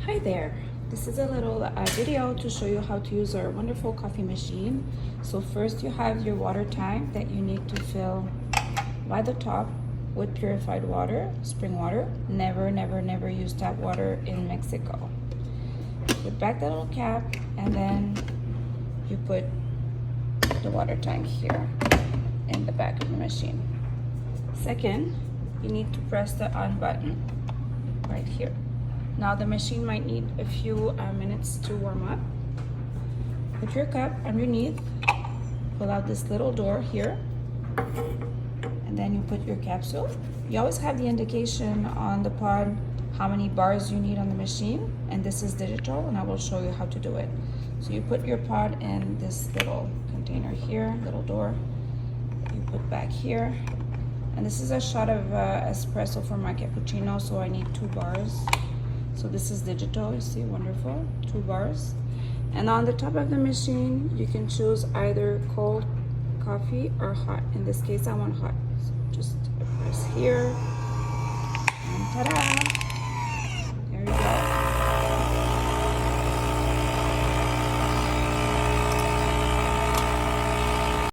Hi there. This is a little video to show you how to use our wonderful coffee machine. So first you have your water tank that you need to fill by the top with purified water, spring water. Never, never, never use tap water in Mexico. Put back the little cap and then you put the water tank here in the back of the machine. Second, you need to press the on button right here. Now the machine might need a few minutes to warm up. Put your cup underneath, pull out this little door here, and then you put your capsule. You always have the indication on the pod how many bars you need on the machine, and this is digital, and I will show you how to do it. So you put your pod in this little container here, little door, you put back here, and this is a shot of espresso for my cappuccino, so I need 2 bars. So this is digital, you see, wonderful, 2 bars. And on the top of the machine, you can choose either cold coffee or hot. In this case, I want hot. So just press here, and ta-da!